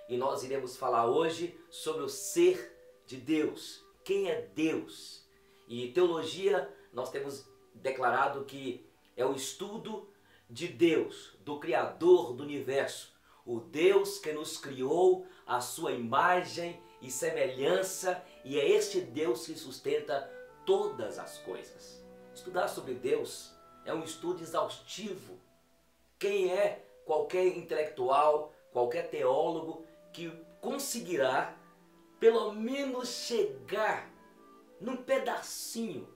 e nós iremos falar hoje sobre o ser de Deus. Quem é Deus? E teologia, nós temos declarado que é o estudo de Deus, do Criador do universo. O Deus que nos criou à sua imagem e semelhança, e é este Deus que sustenta todas as coisas. Estudar sobre Deus é um estudo exaustivo. Quem é qualquer intelectual, qualquer teólogo que conseguirá pelo menos chegar num pedacinho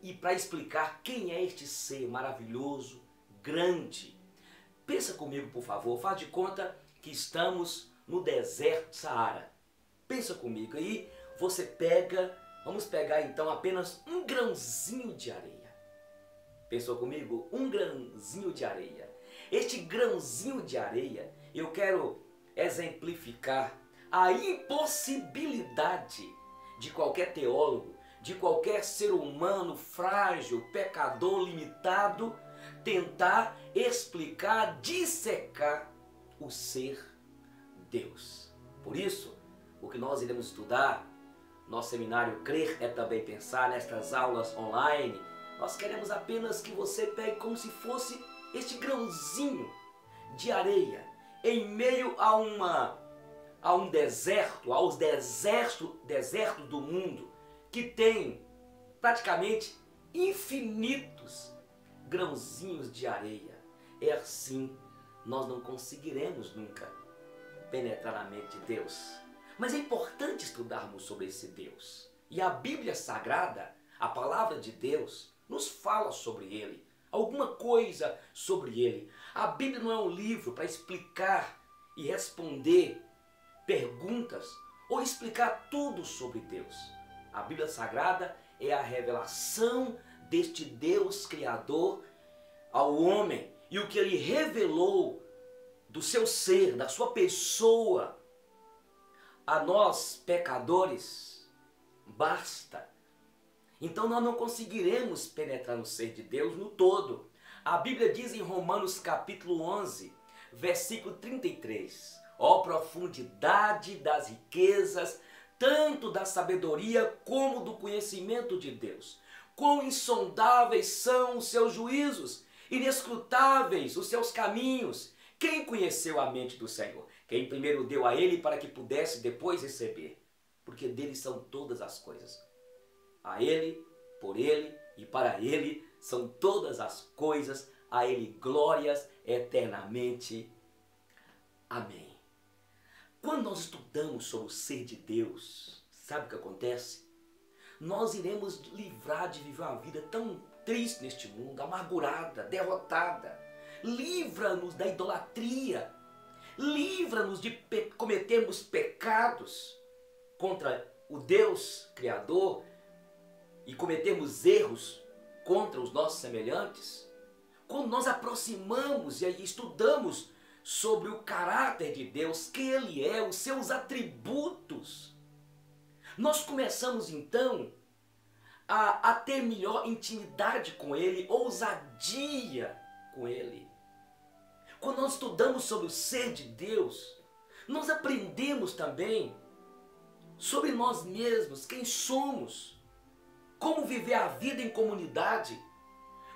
e para explicar quem é este ser maravilhoso, grande. Pensa comigo, por favor, faz de conta que estamos no deserto do Saara. Pensa comigo aí, vamos pegar então apenas um grãozinho de areia. Pensou comigo? Um grãozinho de areia. Este grãozinho de areia, eu quero exemplificar a impossibilidade de qualquer teólogo, de qualquer ser humano frágil, pecador, limitado, tentar explicar, dissecar o ser Deus. Por isso, o que nós iremos estudar, nosso seminário Crer é Também Pensar, nestas aulas online, nós queremos apenas que você pegue como se fosse este grãozinho de areia em meio a um deserto, aos desertos do mundo, que tem praticamente infinitos grãozinhos de areia. É assim, nós não conseguiremos nunca penetrar na mente de Deus. Mas é importante estudarmos sobre esse Deus. E a Bíblia Sagrada, a palavra de Deus, nos fala sobre Ele. Alguma coisa sobre Ele. A Bíblia não é um livro para explicar e responder perguntas ou explicar tudo sobre Deus. A Bíblia Sagrada é a revelação deste Deus Criador ao homem e o que Ele revelou do seu ser, da sua pessoa. A nós, pecadores, basta. Então nós não conseguiremos penetrar no ser de Deus no todo. A Bíblia diz em Romanos capítulo 11, versículo 33, ó profundidade das riquezas, tanto da sabedoria como do conhecimento de Deus. Quão insondáveis são os seus juízos, inescrutáveis os seus caminhos. Quem conheceu a mente do Senhor? Quem primeiro deu a Ele para que pudesse depois receber? Porque dele são todas as coisas. A Ele, por Ele e para Ele são todas as coisas. A Ele glórias eternamente. Amém. Quando nós estudamos sobre o ser de Deus, sabe o que acontece? Nós iremos livrar de viver uma vida tão triste neste mundo, amargurada, derrotada. Livra-nos da idolatria. Livra-nos de cometermos pecados contra o Deus Criador e cometermos erros contra os nossos semelhantes. Quando nós aproximamos e estudamos sobre o caráter de Deus, quem Ele é, os seus atributos, nós começamos então a ter melhor intimidade com Ele, ousadia com Ele. Quando nós estudamos sobre o ser de Deus, nós aprendemos também sobre nós mesmos, quem somos, como viver a vida em comunidade,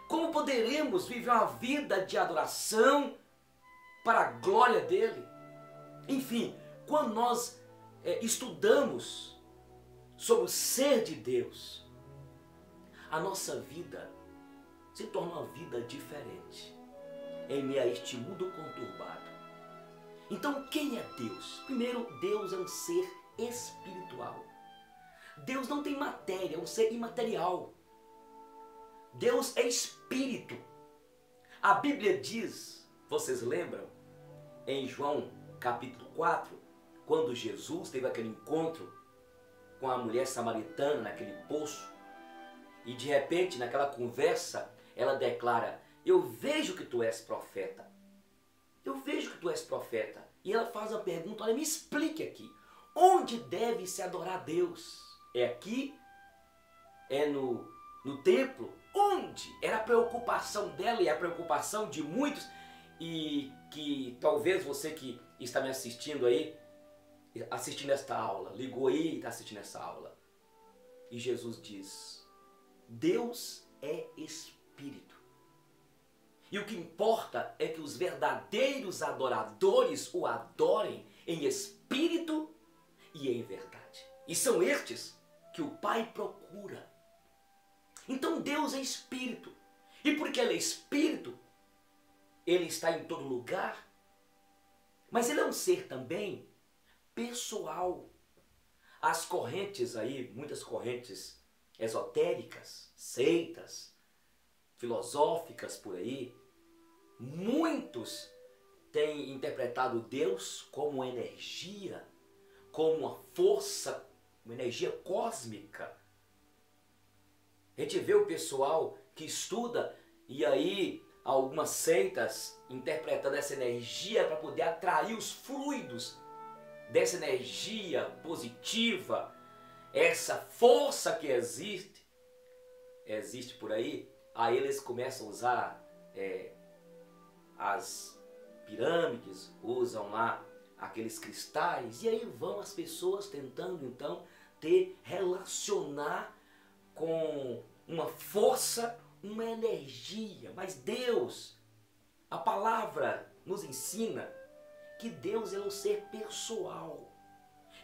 como poderemos viver uma vida de adoração para a glória dele. Enfim, quando nós estudamos sobre o ser de Deus, a nossa vida se torna uma vida diferente em meio a este mundo conturbado. Então, quem é Deus? Primeiro, Deus é um ser espiritual. Deus não tem matéria, é um ser imaterial. Deus é espírito. A Bíblia diz, vocês lembram, em João capítulo 4, quando Jesus teve aquele encontro com a mulher samaritana naquele poço, e de repente naquela conversa ela declara: eu vejo que tu és profeta. Eu vejo que tu és profeta. E ela faz a pergunta: olha, me explique aqui, onde deve se adorar a Deus? É aqui? É no templo? Onde? Era a preocupação dela e a preocupação de muitos, e que talvez você que está me assistindo aí, assistindo esta aula, ligou aí e está assistindo essa aula. E Jesus diz, Deus é Espírito. E o que importa é que os verdadeiros adoradores o adorem em espírito e em verdade. E são estes que o Pai procura. Então Deus é Espírito. E porque Ele é Espírito, Ele está em todo lugar. Mas Ele é um ser também pessoal. As correntes aí, muitas correntes esotéricas, seitas, filosóficas por aí, muitos têm interpretado Deus como energia, como uma força, uma energia cósmica. A gente vê o pessoal que estuda e aí algumas seitas interpretando essa energia para poder atrair os fluidos dessa energia positiva, essa força que existe por aí. Aí eles começam a usar as pirâmides, usam lá aqueles cristais, e aí vão as pessoas tentando então relacionar com uma força, uma energia. Mas Deus, a palavra nos ensina que Deus é um ser pessoal,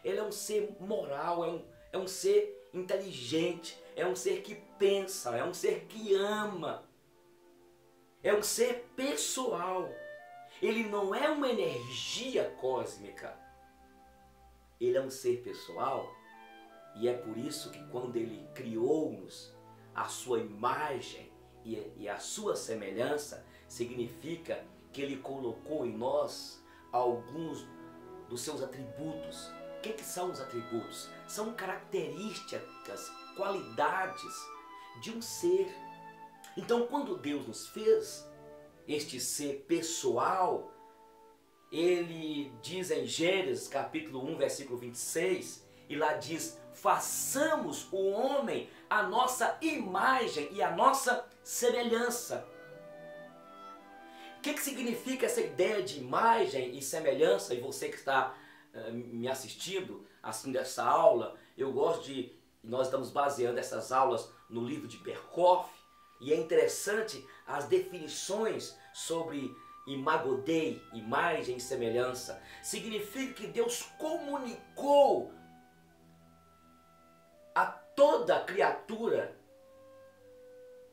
Ele é um ser moral, é um ser inteligente, é um ser que pensa, é um ser que ama, é um ser pessoal. Ele não é uma energia cósmica, Ele é um ser pessoal. E é por isso que quando Ele criou-nos a sua imagem e a sua semelhança, significa que Ele colocou em nós alguns dos seus atributos. O que são os atributos? São características, qualidades de um ser. Então, quando Deus nos fez este ser pessoal, Ele diz em Gênesis capítulo 1, versículo 26, e lá diz, façamos o homem a nossa imagem e a nossa semelhança. O que significa essa ideia de imagem e semelhança? E você que está me assistindo, assim, dessa aula, nós estamos baseando essas aulas no livro de Berkhof, e é interessante as definições sobre imago Dei, imagem e semelhança. Significa que Deus comunicou a toda criatura,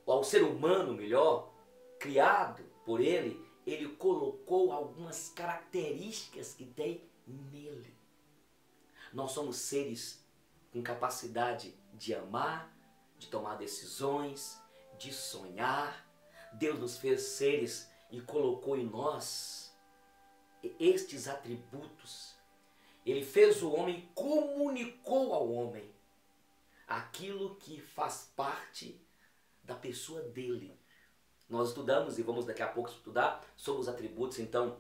ao ser humano melhor, criado por Ele, Ele colocou algumas características que tem nele. Nós somos seres com capacidade de amar, de tomar decisões, de sonhar. Deus nos fez seres e colocou em nós estes atributos. Ele fez o homem, comunicou ao homem aquilo que faz parte da pessoa dele. Nós estudamos e vamos daqui a pouco estudar sobre os atributos, então,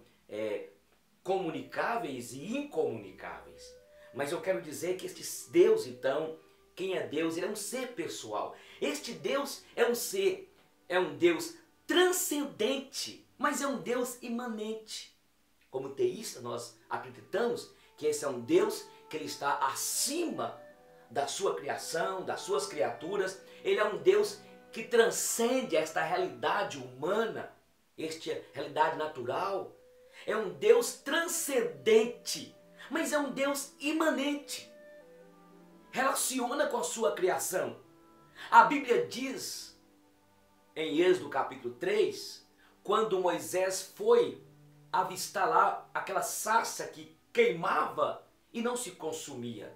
comunicáveis e incomunicáveis. Mas eu quero dizer que este Deus, então, quem é Deus? Ele é um ser pessoal. Este Deus é um Deus transcendente, mas é um Deus imanente. Como teísta, nós acreditamos que esse é um Deus que Ele está acima da sua criação, das suas criaturas. Ele é um Deus que transcende esta realidade humana, esta realidade natural. É um Deus transcendente, mas é um Deus imanente. Relaciona com a sua criação. A Bíblia diz, em Êxodo capítulo 3, quando Moisés foi avistar lá aquela sarça que queimava e não se consumia.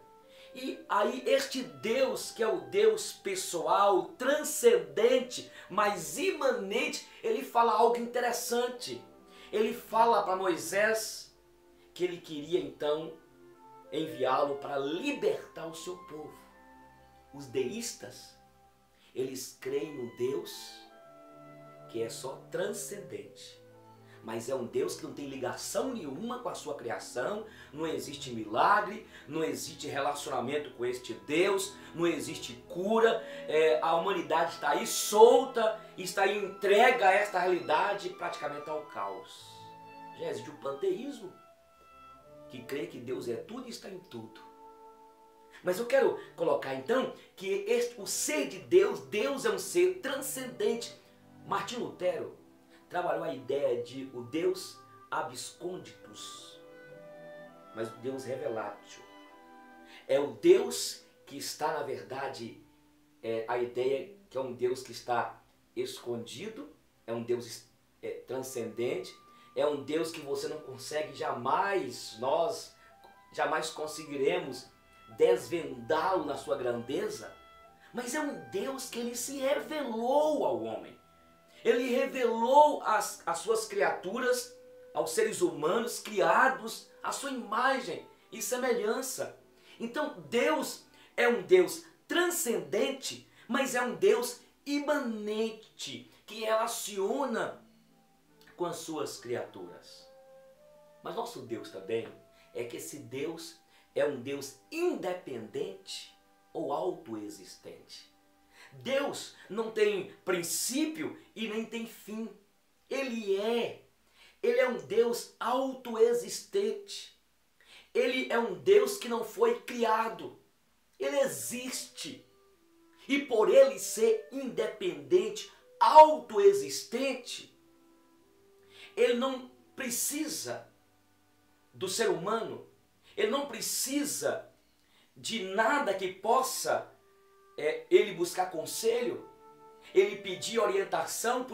E aí este Deus, que é o Deus pessoal, transcendente, mas imanente, ele fala algo interessante. Ele fala para Moisés que ele queria então enviá-lo para libertar o seu povo. Os deístas, eles creem no Deus que é só transcendente, mas é um Deus que não tem ligação nenhuma com a sua criação. Não existe milagre, não existe relacionamento com este Deus, não existe cura. A humanidade está aí solta, está aí entregue a esta realidade praticamente ao caos. Já existe o panteísmo. que crê que Deus é tudo e está em tudo. Mas eu quero colocar então que o ser de Deus, Deus é um ser transcendente. Martim Lutero trabalhou a ideia de o Deus absconditus, mas o Deus revelatio. É o Deus que está, na verdade, a ideia que é um Deus que está escondido, é um Deus transcendente, é um Deus que você não consegue nós jamais conseguiremos desvendá-lo na sua grandeza, mas é um Deus que ele se revelou ao homem. Ele revelou as suas criaturas, aos seres humanos criados à sua imagem e semelhança. Então Deus é um Deus transcendente, mas é um Deus imanente, que relaciona com as suas criaturas. Mas nosso Deus também é que esse Deus é um Deus independente ou autoexistente. Deus não tem princípio e nem tem fim. Ele é um Deus autoexistente. Ele é um Deus que não foi criado. Ele existe. E por ele ser independente, autoexistente, ele não precisa do ser humano, ele não precisa de nada que possa ele buscar conselho, ele pedir orientação,